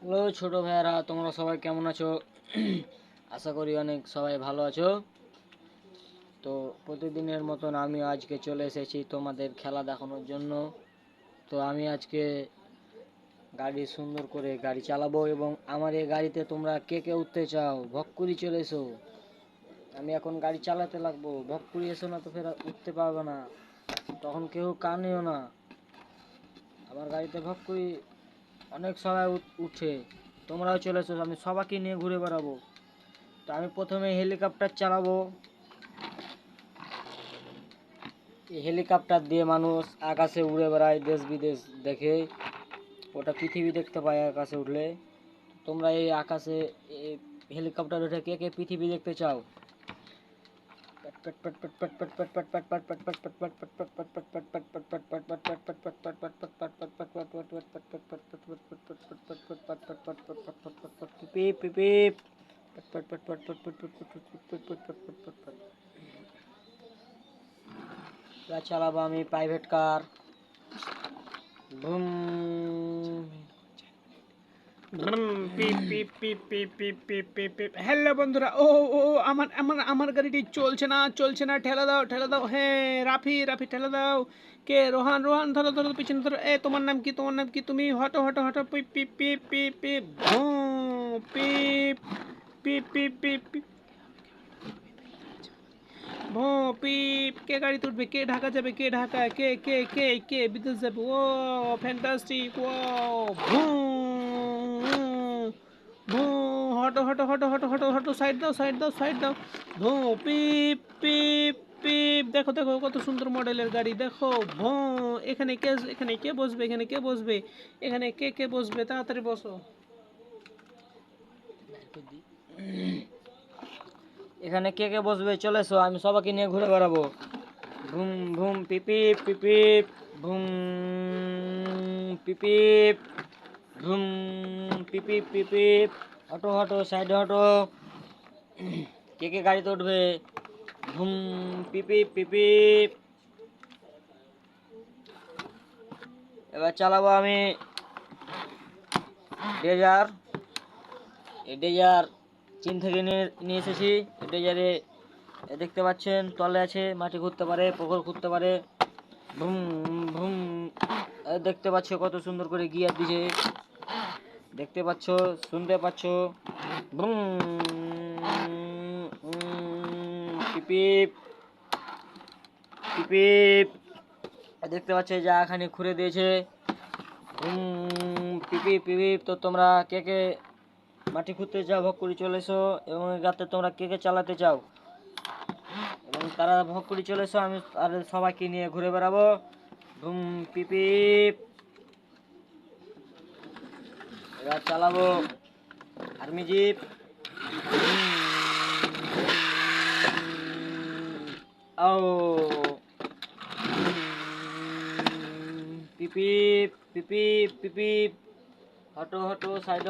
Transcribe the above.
Hello ছোট ভাইয়ারা, তোমরা সবাই কেমন আছো? আশা করি অনেক সবাই ভালো আছো। তো প্রতিদিনের মতন আমি আজকে চলে এসেছি তোমাদের খেলা দেখানোর জন্য। তো আমি আজকে গাড়ি সুন্দর করে গাড়ি চালাবো এবং আমার এই গাড়িতে তোমরা কে কে উঠতে চাও ভক্কুরি চলে এসো। আমি এখন গাড়ি চালাতে লাগবো, ভক্কুরি এসো না তো ফের উঠতে পারবে না, তখন কেউ কানেও না। আমার গাড়িতে ভক্কুরি অনেক সবাই উঠে, তোমরাও চলে এসো, আমি সবাইকে নিয়ে ঘুরে বেড়াবো। তো আমি প্রথমে হেলিকপ্টার চালাবো। এই হেলিকপ্টার দিয়ে মানুষ আকাশে উড়ে বেড়ায়, দেশ বিদেশ দেখে, ওটা পৃথিবী দেখতে পায় আকাশে উঠলে। তোমরা এই আকাশে এই হেলিকপ্টার উঠে কে কে পৃথিবী দেখতে চাও? চালাবো আমি প্রাইভেট কার। বুম। হ্যালো বন্ধুরা, ও ও ও, আমার আমার আমার গাড়িটি চলছে না, ঠেলা দাও ঠেলা দাও। হ্যাঁ, রাফি রাফি ঠেলা দাও। কে? রোহান রোহান, ধরো ধরো, পিছনে ধরো। তোমার নাম কি? তোমার নাম কি? তুমি হটো হটো হটো, পিপ পিপ পিপ পিপ পিপ, পিপ পিপ পিপ পিপ পিপ, ভো পিপ। কে গাড়ি তুলবে? কে ঢাকা যাবে? কে ঢাকা? কে কে কে কে বিদেশ যাবে? ও ফ্যান্টাস্টিক, ও ভু ভু। হটো হটো হটো হটো হটো হটো, সাইড দাও সাইড দাও সাইড দাও। ভু পিপ পিপ পিপ। দেখো দেখো কত সুন্দর মডেলের গাড়ি, দেখো। ভু। এখানে কে বসবে? এখানে কে বসবে? এখানে কে কে বসবে? তাড়াতাড়ি বসো। এখানে কে কে বসবে? চলে এসো, আমি সবাইকে নিয়ে ঘুরে বেড়াবো। ভুম ভুম পিপিপ পিপিপ, ভুম পিপিপ, ভুম পিপিপ পিপিপ। হটো হটো, সাইডে হটো। কে কে গাড়িতে উঠবে? ভুম পিপিপ পিপিপ। এবার চালাবো আমি ডেজার। এই ডেজার চীন থেকে নিয়ে এসেছি। ডেজারে দেখতে পাচ্ছেন তলে আছে, মাটি খুঁড়তে পারে, পুকুর খুঁড়তে পারে। ভুম ভুম। দেখতে পাচ্ছ কত সুন্দর করে গিয়ার দিছে, দেখতে পাচ্ছ, শুনতে পাচ্ছ। ভুম পিপিপ পিপিপ। দেখতে পাচ্ছ যা এখানে খুঁড়ে দিয়েছে। পিপিপ পিপিপ। তো তোমরা কে কে মাটি খুঁড়তে চাও ভোগ করে চলে এসো, এবং গাতে তোমরা কে কে চালাতে চাও এবং তারা ভোগ করে চলে এসো, আমি আর সবাইকে নিয়ে ঘুরে বেড়াবো। ভুম পিপিপ। এবার চালাবো আর্মি জিপ। ও পিপিপ পিপিপ পিপিপ। হটো হটো, সাইড